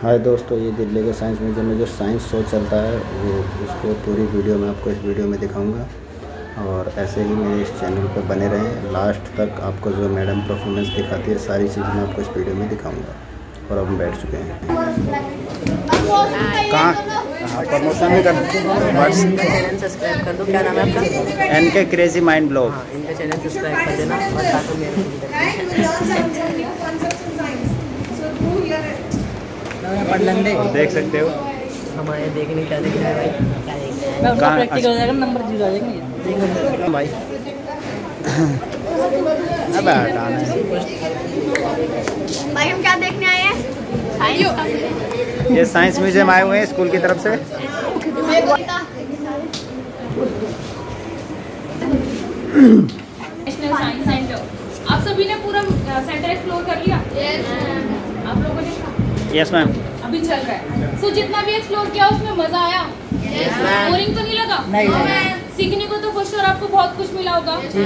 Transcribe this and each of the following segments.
हाय दोस्तों, ये दिल्ली के साइंस म्यूजियम में जो साइंस शो चलता है वो उसको पूरी वीडियो में आपको इस वीडियो में दिखाऊंगा। और ऐसे ही मेरे इस चैनल पर बने रहें, लास्ट तक आपको जो मैडम परफॉर्मेंस दिखाती है सारी चीज़ें मैं आपको इस वीडियो में दिखाऊंगा। और अब हम बैठ चुके हैं। कहाँ प्रमोशन भी कर चैनल सब्सक्राइब कर दो। क्या नाम है आपका? NK crazy mind blog. हाँ, इनका चैनल सब्सक्राइब कर देना और साथ में देख सकते हो हमारे देखने क्या देखना है भाई? कहाँ प्रैक्टिकल हो जाएगा, नंबर 0 आ जाएंगे भाई। अब हटाना है भाई, हम क्या देखने आए हैं? ये साइंस म्यूजियम आए हुए हैं स्कूल की तरफ से। National science centre. आप सभी ने पूरा सेंटर एक्सप्लोर कर लिया? आप लोगों ने? Yes ma'am. अभी चल रहा है। सो जितना भी एक्सप्लोर किया उसमें मजा आया? बोरिंग तो नहीं लगा? नहीं। सीखने को तो खुश और आपको बहुत कुछ मिला होगा। तो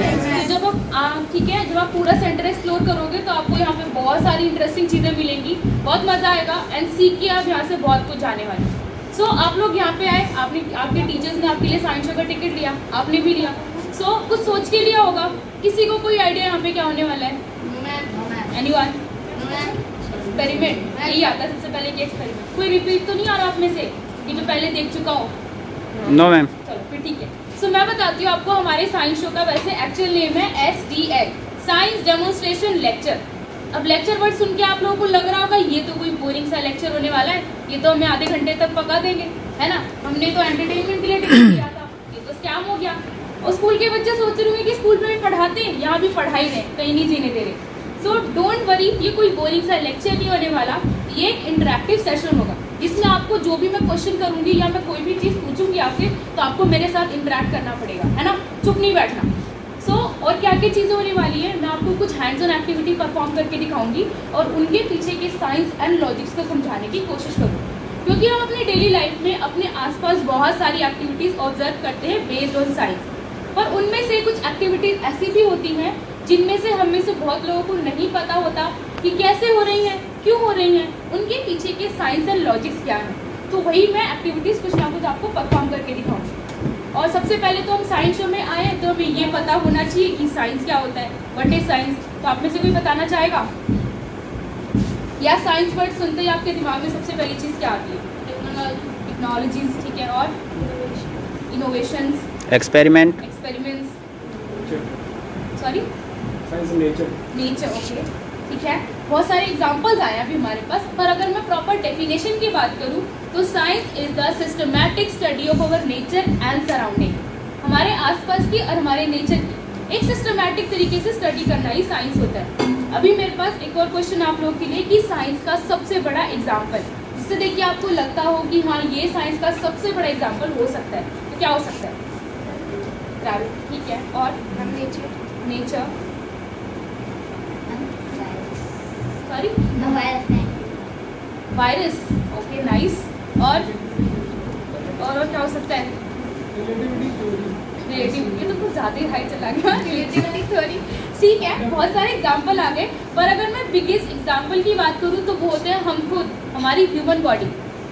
जब आप ठीक है, जब आप पूरा सेंटर एक्सप्लोर करोगे तो आपको यहाँ पे बहुत सारी इंटरेस्टिंग चीजें मिलेंगी, बहुत मजा आएगा एंड सीख के आप यहाँ से बहुत कुछ जाने वाले। सो आप लोग यहाँ पे आए, आपके टीचर्स ने आपके लिए साइंस शो का टिकट लिया, आपने भी लिया। सो कुछ सोच के लिया होगा। किसी को कोई आइडिया यहाँ पे क्या होने वाला है? एनीवन? एक्सपेरिमेंट यही आता है सबसे पहले कि एक्सपेरिमेंट। कोई रिपीट तो नहीं आ रहा आप में से कि जो पहले देख चुका हो? No ma'am. चलो फिर ठीक है। सो मैं बताती हूँ आपको हमारे साइंस शो का वैसे एक्चुअल नेम है SDL, साइंस डेमोन्स्ट्रेशन लेक्चर। अब लेक्चर वर्ड सुन के आप लोगों को लग रहा होगा ये तो कोई बोरिंग सा लेक्चर होने वाला है, ये तो हमें आधे घंटे तक पका देंगे, है ना? हमने तो एंटरटेनमेंट के लिए टिकट किया था, ये तो स्कैम हो गया। और स्कूल के बच्चे सोच रहे होंगे कि स्कूल में भी पढ़ाते हैं, यहाँ भी पढ़ाई है, कहीं नहीं जीने दे रहे। सो डोंट वरी, ये कोई बोरिंग सा लेक्चर नहीं होने वाला। ये एक इंटरेक्टिव सेशन होगा जिसमें आपको जो भी मैं क्वेश्चन करूंगी या मैं कोई भी चीज़ पूछूंगी आपसे तो आपको मेरे साथ इंटरेक्ट करना पड़ेगा, है ना? चुप नहीं बैठना। और क्या क्या चीज़ें होने वाली है, मैं आपको कुछ हैंड्स ऑन एक्टिविटी परफॉर्म करके दिखाऊंगी और उनके पीछे के साइंस एंड लॉजिक्स को समझाने की कोशिश करूँगी। क्योंकि हम अपनी डेली लाइफ में अपने आसपास बहुत सारी एक्टिविटीज़ ऑब्जर्व करते हैं बेस्ड ऑन साइंस, पर उनमें से कुछ एक्टिविटीज़ ऐसी भी होती हैं जिनमें से हम में से बहुत लोगों को नहीं पता होता कि कैसे हो रही हैं, क्यों हो रही हैं, उनके पीछे के साइंस एंड लॉजिक्स क्या हैं। तो वही मैं एक्टिविटीज़ कुछ ना कुछ आपको परफॉर्म करके दिखाऊंगी। और सबसे पहले तो हम साइंस शो में आए तो हमें ये पता होना चाहिए कि साइंस क्या होता है, व्हाट इज साइंस। तो आप में से कोई बताना चाहेगा? या साइंस वर्ड सुनते ही आपके दिमाग में सबसे पहली चीज़ क्या आती है? टेक्नोलॉजीज, ठीक है। और innovations, experiments, sorry nature, okay ठीक है। बहुत सारे एग्जांपल्स आए अभी हमारे पास, पर अगर मैं प्रॉपर डेफिनेशन की बात करूं तो science is the systematic study of our nature and surrounding. हमारे आसपास की और हमारे नेचर की एक सिस्टमैटिक तरीके से स्टडी करना ही साइंस होता है। अभी मेरे पास एक और क्वेश्चन आप लोगों के लिए कि साइंस का सबसे बड़ा एग्जाम्पल, जिससे देखिए आपको लगता हो कि हाँ ये साइंस का सबसे बड़ा एग्जाम्पल हो सकता है, तो क्या हो सकता है? ग्रेविटी, ठीक है। और nature, sorry virus, okay nice. और क्या हो सकता है? रिलेटिविटी, तो कुछ ज़्यादा ही हाई चला गया। रिलेटिविटी थ्योरी, ठीक है। बहुत सारे एग्जाम्पल आ गए, पर अगर मैं बिगेस्ट एग्जाम्पल की बात करूँ तो वो होते हैं हम खुद, हमारी ह्यूमन बॉडी।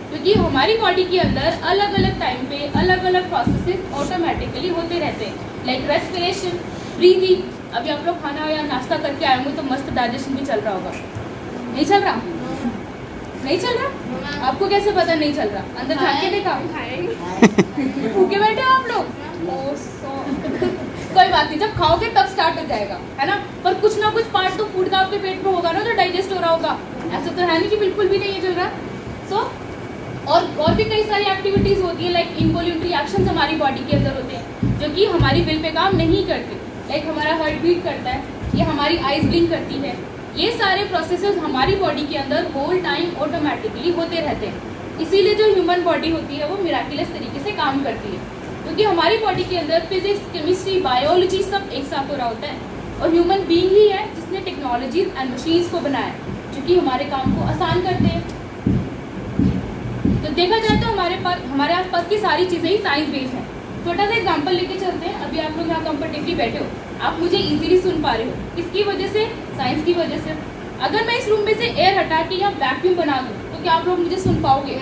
क्योंकि हमारी बॉडी के अंदर अलग अलग टाइम पे अलग अलग प्रोसेसेस ऑटोमेटिकली होते रहते हैं, लाइक रेस्पिरेशन, ब्रीदिंग। अभी आप लोग खाना या नाश्ता करके आए होंगे तो मस्त डाइजेशन भी चल रहा होगा। नहीं चल रहा? नहीं चल रहा? आपको कैसे पता नहीं चल रहा? अंदर खा के देखा? भूखे बैठे हो आप लोग? कोई बात नहीं, जब खाओगे तब स्टार्ट हो जाएगा, है ना? पर कुछ ना कुछ पार्ट तो फूड का आपके पेट में होगा ना, तो डाइजेस्ट हो रहा होगा। ऐसा तो है नहीं कि बिल्कुल भी नहीं चल रहा। और भी कई सारी एक्टिविटीज़ होती है, लाइक इनवॉल्यूंटरी एक्शंस हमारी बॉडी के अंदर होते हैं जो कि हमारी विल पे काम नहीं करते। लाइक हमारा हार्ट बीट करता है, ये हमारी आइज ब्लिंक करती है। ये सारे प्रोसेसेस हमारी बॉडी के अंदर होल टाइम ऑटोमेटिकली होते रहते हैं। इसीलिए जो ह्यूमन बॉडी होती है वो मिराकुलस तरीके से काम करती है, क्योंकि हमारी बॉडी के अंदर फिजिक्स, केमिस्ट्री, बायोलॉजी सब एक साथ हो रहा होता है। और ह्यूमन बीइंग ही है जिसने टेक्नोलॉजीज एंड मशीन्स को बनाया, जो कि हमारे काम को आसान करते हैं। तो देखा जाए तो हमारे आसपास की सारी चीज़ें ही साइंस बेस्ड हैं। छोटा सा एग्जांपल लेके चलते हैं। अभी आप लोग यहाँ कंफर्टेबली बैठे हो, आप मुझे इजीली सुन पा रहे हो, किसकी वजह से? साइंस की वजह से। अगर मैं इस रूम में से एयर हटा के यहाँ वैक्यूम बना दूँ तो तो क्या आप लोग मुझे सुन पाओगे?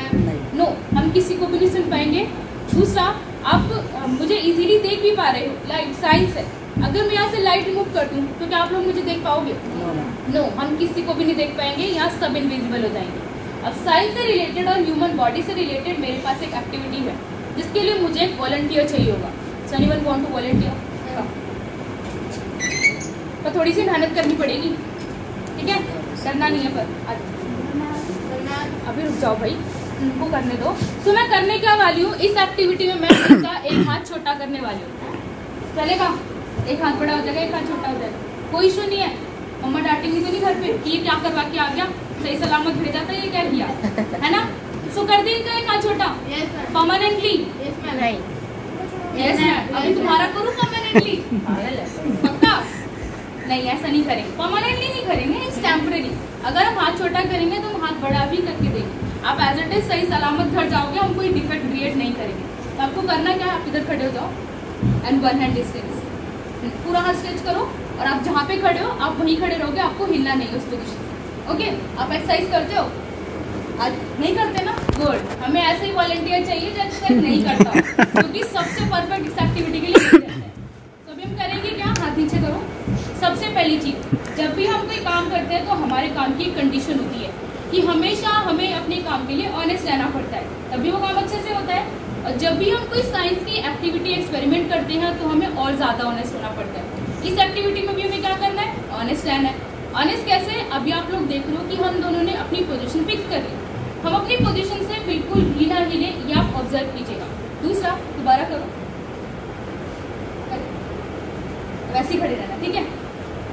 नो, हम किसी को भी नहीं सुन पाएंगे। दूसरा, आप मुझे इजीली देख भी पा रहे हो, लाइट साइंस है। अगर मैं यहाँ से लाइट रिमूव कर दूँ तो क्या आप लोग मुझे देख पाओगे? नो, हम किसी को भी नहीं देख पाएंगे, यहाँ सब इनविजिबल हो जाएंगे। अब साइंस से रिलेटेड और ह्यूमन बॉडी से रिलेटेड मेरे पास एक एक्टिविटी है जिसके लिए मुझे एक वॉलंटियर चाहिए होगा। So anyone want to volunteer? पर थोड़ी सी मेहनत करनी पड़ेगी, ठीक है? करना नहीं है पर अभी रुक जाओ भाई, उनको करने दो। तो मैं करने क्या वाली हूँ इस एक्टिविटी में, मैं इनका एक हाथ छोटा करने वाली हूँ। चलेगा? एक हाथ बड़ा हो जाएगा, एक हाथ छोटा हो जाएगा, कोई इशू नहीं है। मम्मा डांटेंगी तो नहीं घर पे कि ये क्या करवा के आ गया, सही सलामत भेजा था, ये क्या किया, है ना? सो कर दे इनका एक हाथ छोटा परमानेंटली। Yes ma'am. अभी तुम्हारा करूँ परमानेंटली? पक्का? नहीं, ऐसा नहीं करेंगे, परमानेंटली नहीं करेंगे, इट्स टेम्परेरी। अगर हम हाथ छोटा करेंगे तो हम हाथ बड़ा भी करके देंगे। आप एज इट इज सही सलामत घर जाओगे, हम कोई डिफेक्ट क्रिएट नहीं करेंगे। तो आपको करना क्या है, आप इधर खड़े हो जाओ एंड वन हैंड डिस्टेंस, पूरा हाथ स्ट्रेच करो और आप जहाँ पे खड़े हो आप वहीं खड़े रहोगे, आपको हिलना नहीं उस पोजीशन से। ओके? आप एक्सरसाइज करते हो? आज नहीं करते ना? गुड। हमें ऐसे ही वॉलंटियर चाहिए जो एक्सरसाइज नहीं करता, क्योंकि सबसे परफेक्ट इस एक्टिविटी के लिए रहता है। तो अभी हम करेंगे क्या, हाथ नीचे करो। सबसे पहली चीज, जब भी हम कोई काम करते हैं तो हमारे काम की एक कंडीशन होती है कि हमेशा हमें अपने काम के लिए ऑनेस्ट रहना पड़ता है, तभी वो काम अच्छे से होता है। और जब भी हम कोई साइंस की एक्टिविटी एक्सपेरिमेंट करते हैं तो हमें और ज़्यादा ऑनेस्ट होना पड़ता है। इस एक्टिविटी में भी हमें क्या करना है, ऑनेस्ट रहना है। ऑनेस्ट कैसे? अभी आप लोग देख रहे हो कि हम दोनों ने अपनी पोजीशन फिक्स कर ली, हम अपनी पोजीशन से बिल्कुल भी ना हिले, ये आप ऑब्जर्व कीजिएगा। दूसरा, दोबारा करो, वैसे ही खड़े रहना, ठीक है?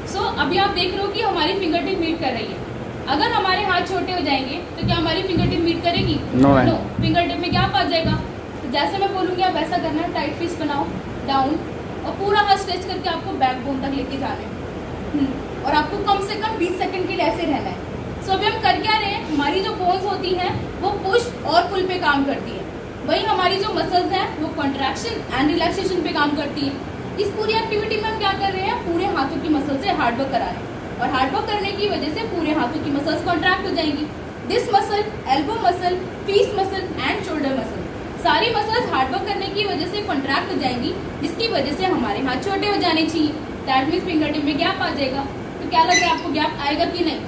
सो अभी आप देख रहे हो कि हमारी फिंगर टिप मीट कर रही है। अगर हमारे हाथ छोटे हो जाएंगे तो क्या हमारी फिंगर टिप मीट करेगी? नो। फिंगर टिप में गैप आ जाएगा। तो जैसे मैं बोलूँगी आप ऐसा करना है, टाइट फिस्ट बनाओ, डाउन, और पूरा हाथ स्ट्रेच करके आपको बैकबोन तक लेके जाना है। और आपको कम से कम 20 सेकंड के लिए ऐसे रहना है। सो अभी हम कर क्या रहे हैं, हमारी जो बोन्स होती हैं वो पुश और पुल पे काम करती है, वही हमारी जो मसल्स हैं वो कॉन्ट्रैक्शन एंड रिलैक्सेशन पे काम करती है। इस पूरी एक्टिविटी में हम क्या कर रहे हैं, पूरे हाथों की मसल से हार्ड वर्क करा रहे हैं, और हार्ड वर्क करने की वजह से पूरे हाथों की मसल्स कॉन्ट्रैक्ट हो जाएंगी। This muscle, elbow muscle, fees muscle and shoulder muscle, सारी मसल्स हार्ड वर्क करने की वजह से कॉन्ट्रैक्ट हो जाएंगी, जिसकी वजह से हमारे हाथ छोटे हो जाने चाहिए। दैट मीन्स फिंगर टिप में गैप आ जाएगा। तो क्या लग रहा है आपको, गैप आएगा कि नहीं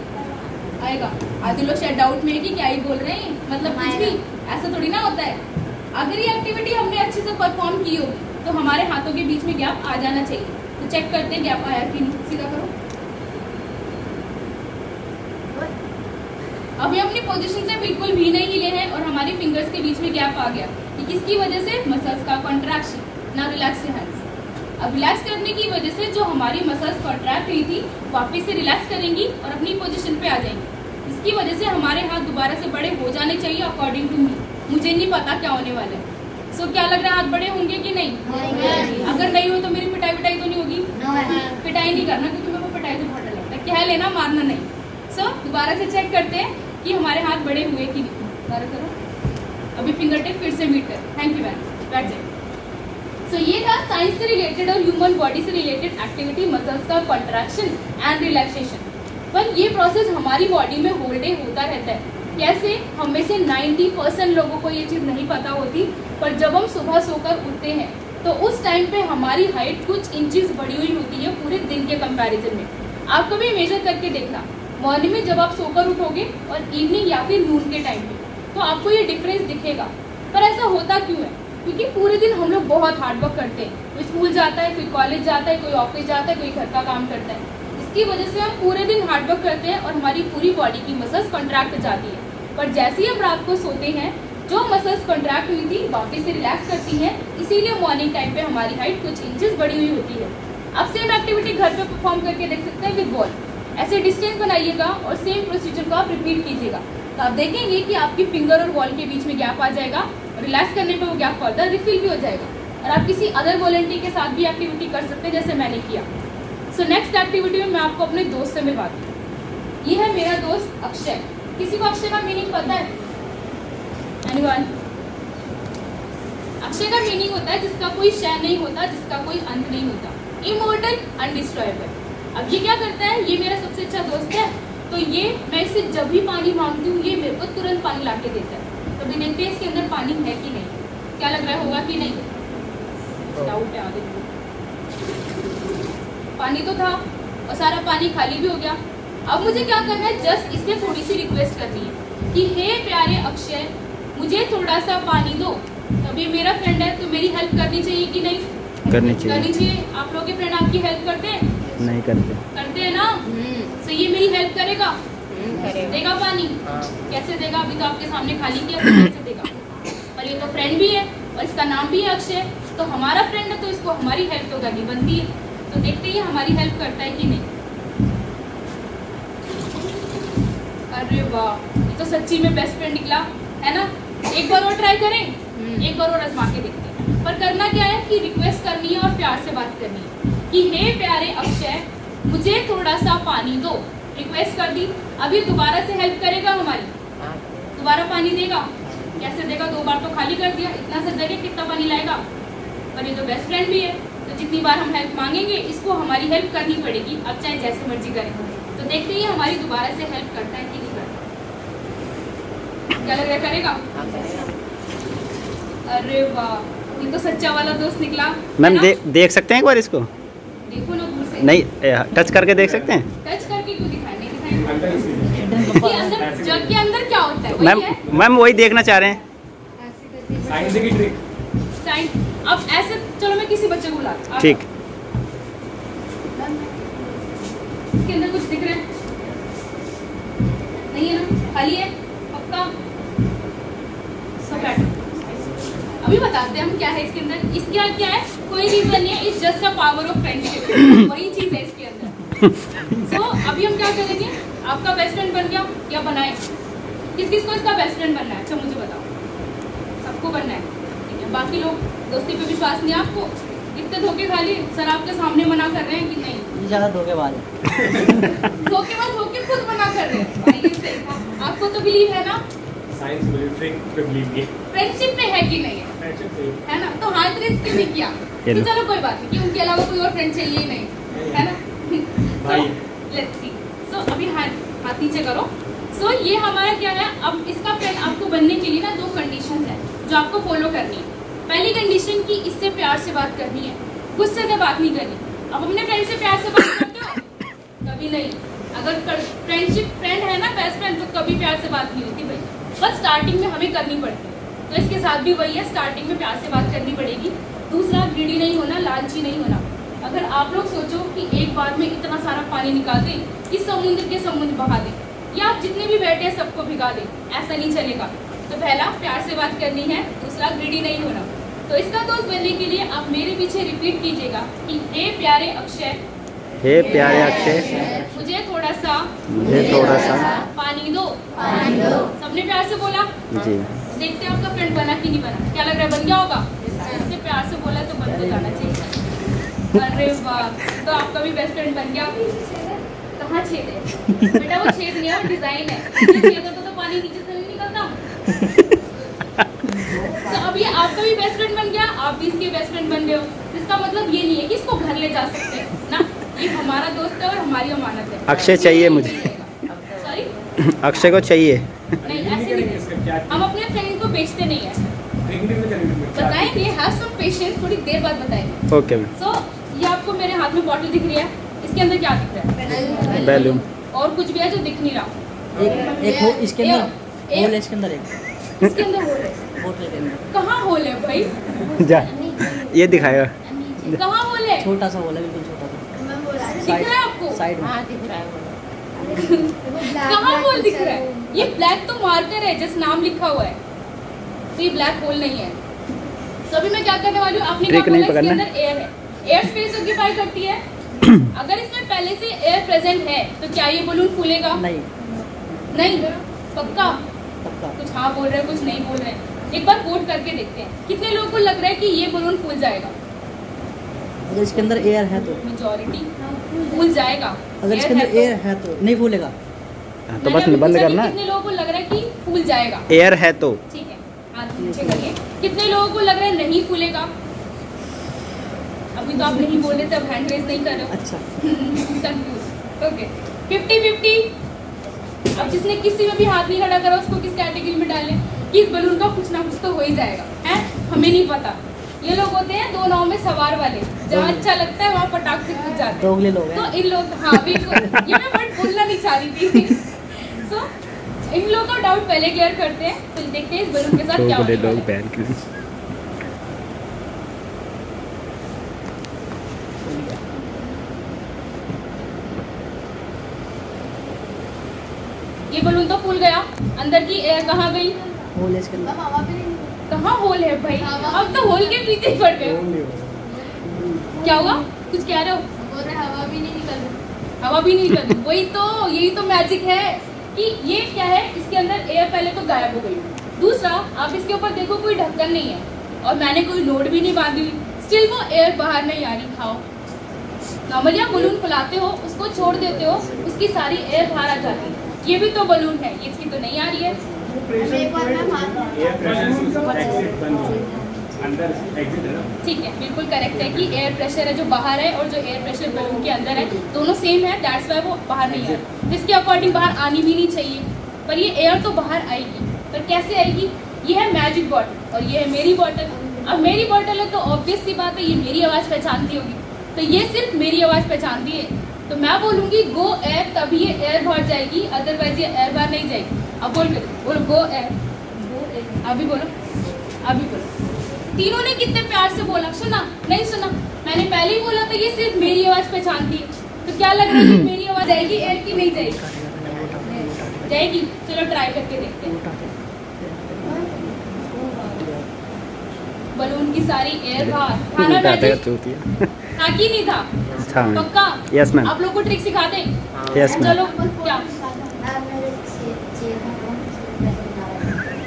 आएगा? आधे लोग शायद डाउट में है कि क्या ही बोल रहे हैं, मतलब कुछ भी ऐसा थोड़ी ना होता है। अगर ये एक्टिविटी हमने अच्छे से परफॉर्म की होगी तो हमारे हाथों के बीच में गैप आ जाना चाहिए। तो चेक करते हैं गैप आया कि नहीं। सीधा करो। अभी अपनी पोजीशन से बिल्कुल भी नहीं हिले हैं और हमारी फिंगर्स के बीच में गैप आ गया। ये किसकी वजह से? मसल्स का कॉन्ट्रैक्शन। ना रिलैक्स योर हैंड्स। अब रिलैक्स करने की वजह से जो हमारी मसल्स कॉन्ट्रैक्ट हुई थी वापस से रिलैक्स करेंगी और अपनी पोजीशन पे आ जाएंगी। इसकी वजह से हमारे हाथ दोबारा से बड़े हो जाने चाहिए अकॉर्डिंग टू मी। मुझे नहीं पता क्या होने वाला है। सो क्या लग रहा है, हाथ बड़े होंगे कि नहीं? अगर नहीं हो तो मेरी पिटाई तो नहीं होगी? पिटाई नहीं करना, क्योंकि मेरे को पिटाई से बहुत डर लगता है। कह लेना, मारना नहीं। सो दोबारा से चेक करते हैं कि हमारे हाथ बड़े हुए कि नहीं। दोबारा करो। अभी फिंगर टिप फिर से मीट कर। थैंक यू मैम, बैठ जाए। सो ये था साइंस से रिलेटेड और ह्यूमन बॉडी से रिलेटेड एक्टिविटी, मसल्स का कॉन्ट्रैक्शन एंड रिलैक्सेशन। पर ये प्रोसेस हमारी बॉडी में होल डे होता रहता है। कैसे? हम में से 90% लोगों को ये चीज़ नहीं पता होती, पर जब हम सुबह सोकर उठते हैं तो उस टाइम पे हमारी हाइट कुछ इंचेस बढ़ी हुई होती है पूरे दिन के कंपैरिजन में। आप कभी मेजर करके देखना, मॉर्निंग में जब आप सोकर उठोगे और इवनिंग या फिर नून के टाइम पे, तो आपको ये डिफरेंस दिखेगा। पर ऐसा होता क्यों है? क्योंकि पूरे दिन हम लोग बहुत हार्ड वर्क करते हैं। कोई स्कूल जाता है, कोई कॉलेज जाता है, कोई ऑफिस जाता है, कोई घर का काम करता है। इसकी वजह से हम पूरे दिन हार्ड वर्क करते हैं और हमारी पूरी बॉडी की मसल्स कॉन्ट्रैक्ट हो जाती है। पर जैसे ही हम रात को सोते हैं, जो मसल्स कॉन्ट्रैक्ट हुई थी वापस से रिलैक्स करती हैं, इसीलिए मॉर्निंग टाइम पे हमारी हाइट कुछ इंचेस बढ़ी हुई होती है। अब सेम एक्टिविटी घर पे परफॉर्म करके देख सकते हैं विद बॉल। ऐसे डिस्टेंस बनाइएगा और सेम प्रोसीजर को आप रिपीट कीजिएगा, तो आप देखेंगे कि आपकी फिंगर और बॉल के बीच में गैप आ जाएगा और रिलैक्स करने पे वो गैप फर्दर रिफिल भी हो जाएगा। और आप किसी अदर वॉलंटियर के साथ भी एक्टिविटी कर सकते हैं, जैसे मैंने किया। सो नेक्स्ट एक्टिविटी में मैं आपको अपने दोस्त से मिलवाती हूँ। ये है मेरा दोस्त अक्षय। किसी को अक्षय का मीनिंग पता है? एनीवन? अक्षय का मीनिंग होता है जिसका कोई क्षय नहीं होता, जिसका कोई अंत नहीं होता, इमॉर्टल, अनडिस्ट्रॉयबल। अब ये क्या करता है? ये मेरा सबसे अच्छा दोस्त है तो ये मैं इससे जब भी पानी मांगती हूँ ये मेरे को तुरंत पानी ला के देता है। तो अभी देखते हैं इसके अंदर पानी है कि नहीं, क्या लग रहा है होगा कि नहीं, डाउट है आगे। पानी तो था और सारा पानी खाली भी हो गया। अब मुझे क्या करना है, जस्ट इससे थोड़ी सी रिक्वेस्ट करनी है कि हे प्यारे अक्षय मुझे थोड़ा सा पानी दो। तभी मेरा फ्रेंड है तो मेरी हेल्प करनी चाहिए कि नहीं, करनी चाहिए। आप लोग के फ्रेंड आपकी हेल्प करते हैं? नहीं करते। करते हैं ना। तो ये मेरी हेल्प करेगा, देगा पानी। कैसे देगा, अभी तो आपके सामने खाली किया, कैसे देगा। और ये तो फ्रेंड भी है और इसका नाम भी है अक्षय, तो हमारा फ्रेंड है तो इसको हमारी हेल्प तो करनी बनती है। तो देखते ही हमारी हेल्प करता है कि नहीं। अरे वाह, ये तो सच्ची में बेस्ट फ्रेंड निकला है ना। एक बार और ट्राई करें, एक बार और आजमा के देखते हैं। पर करना क्या है कि रिक्वेस्ट करनी है और प्यार से बात करनी है कि हे प्यारे अक्षय मुझे थोड़ा सा पानी दो। रिक्वेस्ट कर दी, अभी दोबारा से हेल्प करेगा हमारी, दोबारा पानी देगा। कैसे देगा, 2 बार तो खाली कर दिया, इतना सा जगह कितना पानी लाएगा। पर ये तो बेस्ट फ्रेंड भी है, तो जितनी बार हम हेल्प मांगेंगे इसको हमारी हेल्प करनी पड़ेगी, अब चाहे जैसे मर्जी करें। तो देखते ही हमारी दोबारा से हेल्प करता है कि नहीं करता। क्या लग रहा है, करेगा? अरे वाह, ये तो सच्चा वाला दोस्त निकला। मैम देख सकते हैं एक बार इसको? देखो ना दूर से। नहीं, टच करके देख सकते हैं? टच करके क्यों दिखाएं, नहीं दिखाएंगे। जग के अंदर क्या होता है मैम वही देखना चाह रहे हैं। साइन। अब ऐसे चलो मैं किसी बच्चे को बुलाती हूं। ठीक। इसके अंदर कुछ दिख रहा है? नहीं है ना, खाली है पक्का। सब बैठो, अभी बताते हैं हम क्या है इसके अंदर। इसके क्या है, कोई रीजन नहीं है, it's just a power of friendship, वही चीज है इसके अंदर। तो अभी हम क्या करेंगे, आपका बेस्ट फ्रेंड बन गया या बनाए? किस किस को इसका बेस्ट फ्रेंड बनना है, अच्छा मुझे बताओ। सबको बनना है, ठीक है। बाकी लोग दोस्ती पे विश्वास नहीं आपको, इतने धोखे खा लिए। सर आपके सामने मना कर रहे हैं कि नहीं? ज्यादा धोखेबाज है। धोखेबाज होके खुद मना कर रहे हैं भाई, ये सही था। आपको तो बिलीव है ना, साइंस फ्रेंडशिप में है कि नहीं है ना। तो हाथ रेस क्यों नहीं किया कि चलो कोई बात नहीं, कि उनके अलावा कोई और फ्रेंड चाहिए ही नहीं, है ना। Let's see. सो अभी हाथ नीचे करो। सो ये हमारा क्या है, अब इसका फ्रेंड आपको बनने के लिए ना 2 कंडीशन है जो आपको फॉलो करनी है। पहली कंडीशन की इससे प्यार से बात करनी है, गुस्से से बात नहीं करनी। अब अपने फ्रेंड से प्यार से बात करते हो? कभी नहीं। अगर फ्रेंड है ना, बेस्ट फ्रेंड, तो कभी प्यार से बात नहीं होती भाई, बस स्टार्टिंग में हमें करनी पड़ती है। तो इसके साथ भी वही है, स्टार्टिंग में प्यार से बात करनी पड़ेगी। दूसरा, ग्रीडी नहीं होना, लालची नहीं होना। अगर आप लोग सोचो कि एक बार में इतना सारा पानी निकाल दें कि समुद्र के समुद्र बहा दें, या आप जितने भी बैठे हैं सबको भिगा दें, ऐसा नहीं चलेगा। तो पहला, प्यार से बात करनी है। दूसरा, ग्रीडी नहीं होना। तो इसका दोस्त बनने के लिए आप मेरे पीछे रिपीट कीजिएगा कि हे प्यारे अक्षय, हे प्यारे अक्षय मुझे थोड़ा सा पानी दो। सबने प्यार से बोला जी। देखते हैं आपका फ्रेंड बना कि नहीं बना। क्या लग रहा है, बन गया होगा? इससे प्यार से बोला तो बन तो जाना चाहिए। अरे वाह, तो आपका भी बेस्ट फ्रेंड बन गया। कहाँ छेद है बेटा? वो छेद नहीं है, वो डिजाइन है। छेद होता तो पानी नीचे से नहीं निकलता। तो अभी आपका भी बेस्ट फ्रेंड बन गया, आप भी इसके बेस्ट फ्रेंड बन गए हो। इसका मतलब ये नहीं है कि इसको घर ले जा सकते हैं ना, ये हमारा दोस्त है और हमारी अमानत है। अक्षय चाहिए मुझे। सॉरी, अक्षय को चाहिए। नहीं ऐसे नहीं, हम अपने फ्रेंड को बेचते नहीं है। बताएंगे, हैव सम पेशेंस, थोड़ी देर बाद बताएंगे। Okay ma'am. सो ये आपको मेरे हाथ में बॉटल दिख रही है, इसके अंदर क्या दिख रहा है? बैलून। और कुछ भी है जो दिख नहीं रहा? एक हो इसके अंदर, होल है इसके अंदर, इसके अंदर होल है। बोतल के अंदर कहाँ होल है भाई? जा, ये दिखाएगा। कहाँ होल है? छोटा सा होल है, बिल्कुल छोटा सा। दिख रहा है आपको? साइड में। दिख रहा है। कहाँ होल दिख रहा है? ये ब्लैक तो मार्कर है, जस्ट नाम लिखा हुआ है, तो ये ब्लैक होल नहीं है। तो अभी मैं क्या करने वाली हूँ, आपने क्या बोला इसके अंदर एयर है, एयर स्पेस ऑक्यूपाई करती है। अगर इसमें पहले से एयर प्रेजेंट है तो क्या ये बलून फूलेगा? नहीं। नहीं पक्का? पक्का। कुछ हाँ बोल रहे हैं, कुछ नहीं बोल रहे हैं। एक बार कोट करके देखते हैं, कितने लोगों को लग रहा है कि ये बलून फूल जाएगा? अगर इसके अंदर एयर है तो मेजॉरिटी फूल जाएगा। अगर इसके अंदर एयर है तो नहीं फूलेगा। तो बस बंद करना। कितने लोगों को लग रहा है कि फूल जाएगा? एयर है तो ठीक है, हाथ नीचे करिए। कितने लोगों को लग रहा है नहीं फूलेगा? अभी तो आप नहीं बोल रहे, तब हैंड रेज नहीं कर रहे हो। अच्छा। कंफ्यूज। ओके, 50-50 अब जिसने किसी में भी हाथ नहीं खड़ा करा उसको किस कैटेगरी में डालें कि इस बलून का कुछ ना कुछ तो हो ही जाएगा, है हमें नहीं पता। ये लोग होते हैं दो नाव में सवार वाले, जहाँ अच्छा लगता है वहाँ पटाख से कूद जाते हैं। दोगले लोग तो इन लोग, हाँ बिल्कुल, ये मैं वर्ड बोलना नहीं चाह रही थी। सो इन लोगों का डाउट पहले क्लियर करते हैं, फिर देखते हैं इस बलून के साथ क्या होने वाला है। ये बलून तो फूल गया, अंदर की एयर कहाँ गई? होल है इसके अंदर। कहाँ होल है भाई? अब तो होल के पीछे ही पड़ गए। क्या हुआ? कुछ कह रहे हो? हवा भी नहीं निकल रही। हवा भी नहीं निकल रही, वही तो, यही तो मैजिक है कि ये क्या है, इसके अंदर एयर पहले तो गायब हो गई। दूसरा, आप इसके ऊपर देखो कोई ढक्कन नहीं है और मैंने कोई नोट भी नहीं बांधी हुई, स्टिल वो एयर बाहर नहीं आ रही। खाओ, नॉर्मली आप बलून फुलाते हो, उसको छोड़ देते हो, उसकी सारी एयर बाहर आ जाती है। ये भी तो बलून है, ये इसकी तो नहीं आ रही है। ठीक है, बिल्कुल करेक्ट है कि एयर प्रेशर है जो बाहर है और जो एयर प्रेशर बलून के अंदर है दोनों सेम है, दैट्स वाई वो बाहर नहीं आ रहा। जिसके अकॉर्डिंग बाहर आनी भी नहीं चाहिए, पर ये एयर तो बाहर आएगी। पर कैसे आएगी? ये है मैजिक बॉटल और ये है मेरी बॉटल। अब मेरी बॉटल है तो ऑब्वियस सी बात है ये मेरी आवाज़ पहचानती होगी, तो ये सिर्फ मेरी आवाज़ पहचानती है, तो मैं बोलूँगी गो एयर, तभी ये एयर बाहर जाएगी, अदरवाइज ये एयर बाहर नहीं जाएगी। अब बोलो गो एयर, अभी बोलो, अभी बोलो। तीनों ने कितने प्यार से बोला, सुना नहीं सुना? मैंने पहले ही बोला था ये सिर्फ मेरी आवाज़ पहचानती है, तो क्या लग रहा है मेरी आवाज़ जाएगी एयर की? नहीं जाएगी, जाएगी। चलो ट्राई करके देखते हैं। बलून की सारी एयर बाहर, खाना मैजिक था कि नहीं था? पक्का? Yes ma'am. आप लोग को ट्रिक सिखाते हैं? Yes ma'am. चलो क्या?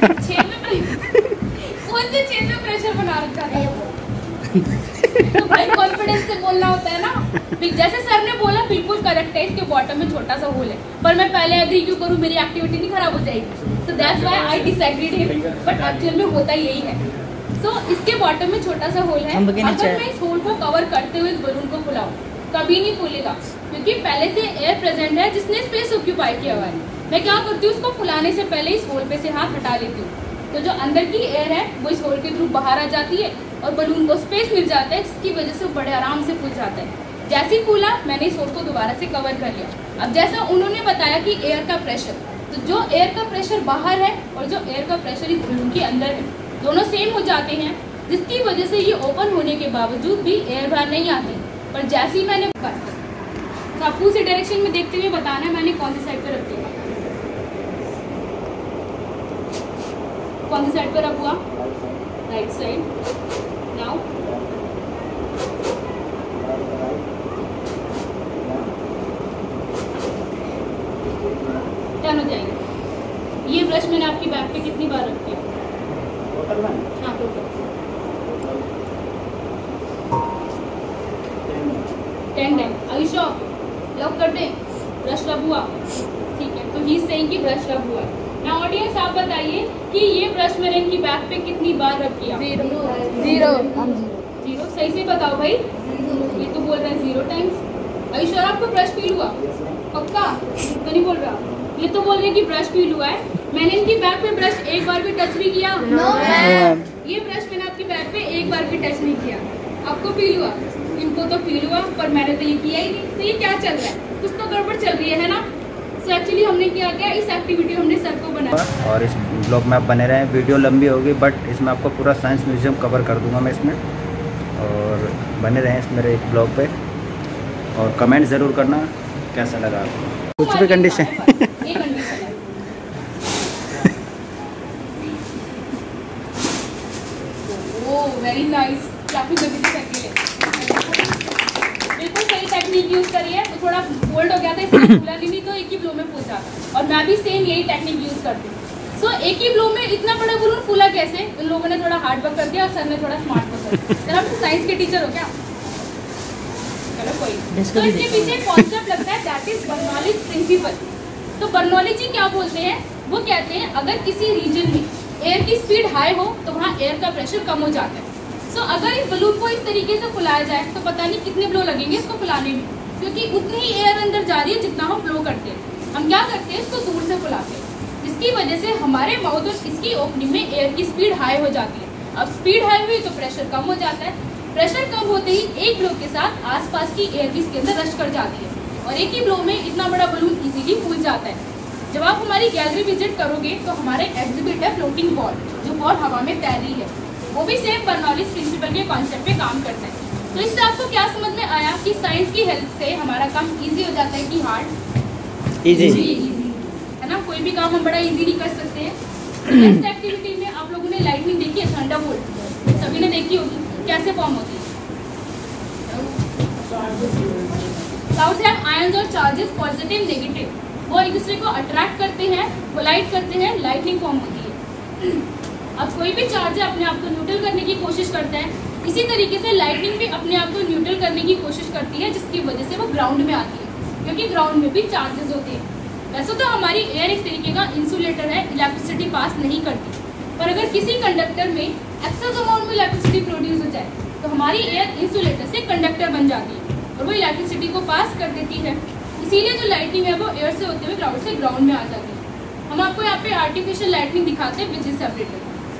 छेद में कौन से छेद में प्रेशर बना रखा था? तो भाई कॉन्फिडेंस से बोलना होता है ना। जैसे सर ने बोला बिल्कुल करेक्ट है, इसके बॉटम में छोटा सा होल है, पर मैं पहले एग्री क्यों करूँ? मेरी एक्टिविटी नहीं खराब हो जाएगी। तो that's why I disagreed him, but actual में होता यही है। सो इसके बॉटम में छोटा सा होल है, अगर मैं इस होल को कवर करते हुए इस बलून को फुलाऊं कभी नहीं फूलेगा, क्योंकि पहले से एयर प्रेजेंट है जिसने स्पेस ऑक्यूपाई किया हुआ है। मैं क्या करती हूँ, उसको फुलाने से पहले इस होल पे से हाथ हटा लेती हूँ, तो जो अंदर की एयर है वो इस होल के थ्रू बाहर आ जाती है और बलून को स्पेस मिल जाता है, जिसकी वजह से वो बड़े आराम से फूल जाता है। जैसे ही फूला मैंने इस होल को दोबारा से कवर कर लिया। अब जैसा उन्होंने बताया कि एयर का प्रेशर, तो जो एयर का प्रेशर बाहर है और जो एयर का प्रेशर इस बलून के अंदर है दोनों सेम हो जाते हैं, जिसकी वजह से ये ओपन होने के बावजूद भी एयर बाहर नहीं आती। पर जैसे ही मैंने तो आपको उसी डायरेक्शन में देखते हुए बताना है मैंने कौन सी साइड पर रख दिया, कौन सी साइड पर रख हुआ? Right side. नाउ टर्न हो जाएगी। ये ब्रश मैंने आपकी बैक पे कितनी बार रख दिया? हाँ total 10 time. Are you sure? Lock कर दें? ब्रश रब हुआ? ठीक है, तो ही सेइंग कि ब्रश रब हुआ। ना ऑडियंस आप बताइए कि ये ब्रश मैंने इनकी बैक पे कितनी बार रब किया? 0। सही से बताओ भाई, ये तो बोल रहे हैं 0 टाइम्स। आर यू श्योर आपको ब्रश फील हुआ? पक्का तो नहीं बोल रहा, ये तो बोल रहे हैं कि ब्रश फील हुआ है। मैंने इनकी बैक पे ब्रश एक बार भी टच भी किया? ये ब्रश मैंने आपकी बैक पे एक बार भी टच नहीं किया। आपको फील हुआ? इनको तो फील हुआ, पर मैंने तो ये किया ही नहीं। तो ये क्या चल रहा है? कुछ तो गड़बड़ चल रही है ना? सो एक्चुअली हमने क्या किया, इस एक्टिविटी हमने सर को बनाया। और इस ब्लॉग में आप बने रहें, वीडियो लंबी होगी बट इसमें आपको पूरा साइंस म्यूजियम कवर कर दूंगा मैं इसमें, और बने रहें इस मेरे ब्लॉग पे और कमेंट ज़रूर करना कैसा लगा आपको। कुछ भी कंडीशन वेरी नाइस, काफी बिल्कुल सही टेक्निक यूज करी है। तो थोड़ा फोल्ड हो गया था इसलिए फूला नहीं, तो एक ही ब्लो में फूल जाता। और मैं भी सेम यही टेक्निक यूज करती हूँ। सो एक ही ब्लो में इतना बड़ा बलून फूला कैसे? उन लोगों ने थोड़ा हार्ड वर्क कर दिया और सर ने थोड़ा स्मार्ट वर्क कर दिया। सर आप साइंस के टीचर हो क्या? चलो कोई। तो इसके पीछे कॉन्सेप्ट लगता है, दैट इज बर्नौलीज प्रिंसिपल। तो बर्नौली जी क्या बोलते हैं? वो कहते हैं अगर किसी रीजन में एयर की स्पीड हाई हो तो वहाँ एयर का प्रेशर कम हो जाता है। सो अगर इस बलून को इस तरीके से फुलाया जाए तो पता नहीं कितने ब्लो लगेंगे इसको फुलाने में, क्योंकि उतनी ही एयर अंदर जा रही है जितना हम ब्लो करते हैं। हम क्या करते हैं, इसको दूर से फुलाते हैं, जिसकी वजह से हमारे माउथ और इसकी ओपनिंग में एयर की स्पीड हाई हो जाती है। अब स्पीड हाई हुई तो प्रेशर कम हो जाता है, प्रेशर कम होते ही एक ब्लो के साथ आसपास की एयर भी इसके अंदर रश कर जाती है और एक ही ब्लो में इतना बड़ा बलून इजीली फूल जाता है। जब आप हमारी गैलरी विजिट करोगे तो हमारे एग्जिबिट है फ्लोटिंग बॉल, जो बॉल हवा में तैर रही है, वो भी सेम बर्नौलीज प्रिंसिपल के कॉन्सेप्ट पे काम करता है। तो इससे आपको क्या समझ में आया कि साइंस की हेल्प से हमारा काम इजी हो जाता है कि हार्ड? इजी है ना, कोई भी काम हम बड़ा इजीली कर सकते हैं। नेक्स्ट एक्टिविटी में आप लोगों ने लाइटनिंग देखी है, थंडरबोल्ट सभी ने देखी होगी, कैसे फॉर्म होती है? क्लाउड्स हैव आयंस और चार्जेस पॉजिटिव नेगेटिव, वो एक दूसरे को अट्रैक्ट करते हैं, कोलाइड करते हैं, लाइटनिंग फॉर्म होती है। अब कोई भी चार्ज है अपने आप को न्यूट्रल करने की कोशिश करता है, इसी तरीके से लाइटनिंग भी अपने आप को न्यूट्रल करने की कोशिश करती है, जिसकी वजह से वो ग्राउंड में आती है, क्योंकि ग्राउंड में भी चार्जेस होते हैं। वैसे तो हमारी एयर एक तरीके का इंसुलेटर है, इलेक्ट्रिसिटी पास नहीं करती, पर अगर किसी कंडक्टर में एक्सेस अमाउंट में इलेक्ट्रिसिटी प्रोड्यूस हो जाए तो हमारी एयर इंसुलेटर से कंडक्टर बन जाती है और वो इलेक्ट्रिसिटी को पास कर देती है। इसीलिए जो लाइटनिंग है वो एयर से होते हुए क्लाउड से ग्राउंड में आ जाती है। हम आपको यहाँ पे आर्टिफिशियल लाइटनिंग दिखाते हैं with this separator.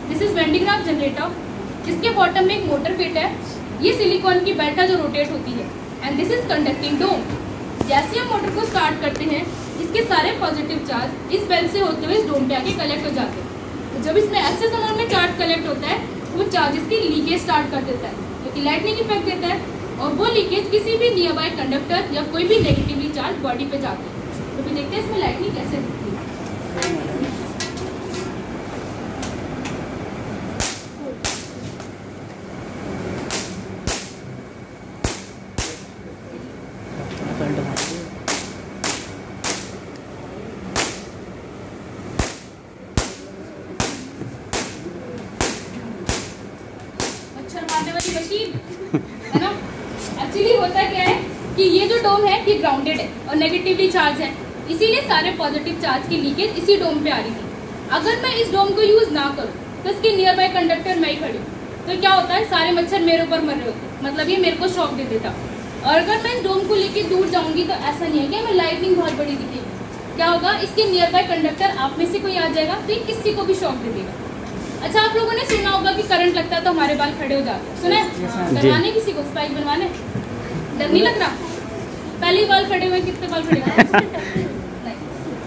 This is when D graph generator, जिसके बॉटम में एक मोटर फिट है, ये सिलिकॉन की बेल्ट है जो रोटेट होती है, एंड दिस इज कंडक्टिंग डोम। जैसे हम मोटर को स्टार्ट करते हैं, इसके सारे पॉजिटिव चार्ज इस बेल्ट से होते हुए इस डोम पे आके कलेक्ट हो जाते हैं। तो जब इसमें एक्सेस अमाउंट में चार्ज कलेक्ट होता है तो वो चार्जेस की लीकेज स्टार्ट कर देता है, जो कि लाइटनिंग इफेक्ट देता है, और वो लीकेज किसी भी नियर बाय कंडक्टर या कोई भी नेगेटिवली चार्ज बॉडी पे जाते हैं। तो फिर देखते हैं इसमें लाइटनिंग कैसे दिखती है। है ना, एक्चुअली होता क्या है कि ये जो डोम है ये ग्राउंडेड है और नेगेटिवली चार्ज है, इसीलिए सारे पॉजिटिव चार्ज की लीकेज इसी डोम पे आ रही थी। अगर मैं इस डोम को यूज ना करूँ तो इसके नियर बाय कंडक्टर में ही खड़ी हूँ, तो क्या होता है, सारे मच्छर मेरे ऊपर मर रहे होते, मतलब ये मेरे को शॉक दे देता। और अगर मैं इस डोम को लेके दूर जाऊंगी तो ऐसा नहीं है कि हमें लाइटनिंग बहुत बड़ी दिखेगी, क्या होगा, इसके नियर बाय कंडक्टर आप में से कोई आ जाएगा तो ये किसी को भी शॉक दे देगा। अच्छा, आप लोगों ने सुना होगा कि करंट लगता है तो हमारे बाल खड़े हो जाते हैं, सुना है? बनवाने किसी को स्पाइक बनवाने, डर नहीं लग रहा? पहले बाल खड़े हुए, कितने बाल खड़े हुए? नहीं,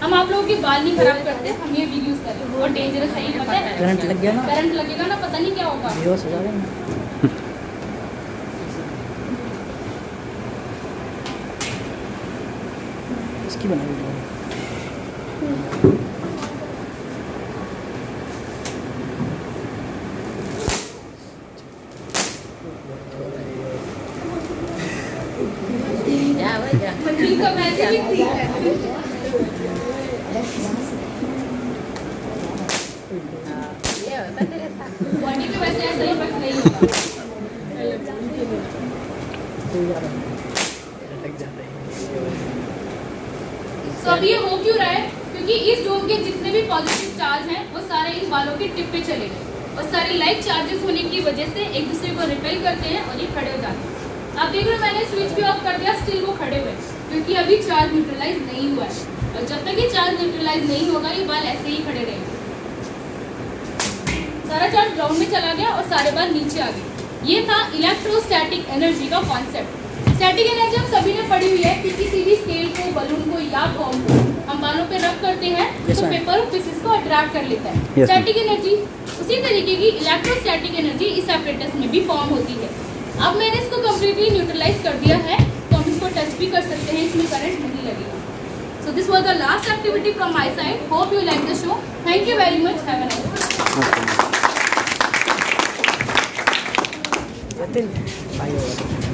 हम आप लोगों के बाल नहीं खराब करते, हम ये वीडियोस कर रहे हैं, बहुत डेंजरस है, पता है? करंट लग गया ना, करंट लगेगा ना, पता नहीं क्या होगा, बेहोश हो जाएगा। इसकी बना वीडियो मंजिल का मैजिक ही है। बॉडी पे वैसे ऐसा इफेक्ट नहीं होगा। तो अब ये हो क्यों रहा है, क्योंकि इस डोम के जितने भी पॉजिटिव चार्ज हैं वो सारे इन बालों के टिप पे चले गए और सारे लाइक चार्जेस होने की वजह से एक दूसरे को रिपेल करते हैं और ये खड़े हो जाते हैं। आप देख रहे हो, मैंने स्विच भी ऑफ कर दिया, स्टिल वो खड़े हुए, क्योंकि अभी चार्ज न्यूट्रलाइज नहीं हुआ है, और जब तक ये चार्ज न्यूट्रलाइज नहीं होगा ये बाल ऐसे ही खड़े रहेंगे। सारा चार्ज ग्राउंड में चला गया और सारे बाल नीचे आ गए। ये था इलेक्ट्रोस्टैटिक एनर्जी का कॉन्सेप्ट। स्टैटिक एनर्जी हम सभी ने पढ़ी हुई है कि किसी भी स्केल को, बलून को या बॉम को हम बालों पे रब करते हैं तो पेपर और पीसेस को अट्रैक्ट कर लेता है। स्टैटिक एनर्जी उसी तरीके की इलेक्ट्रोस्टैटिक एनर्जी इस एपरेटस में भी फॉर्म होती है। अब मैंने इसको कम्प्लीटली न्यूट्रलाइज कर दिया है, तो हम इसको टच भी कर सकते हैं, इसमें करंट नहीं लगेगा। So this was the last activity from my side. Hope you like the show. Thank you very much. Have a nice day.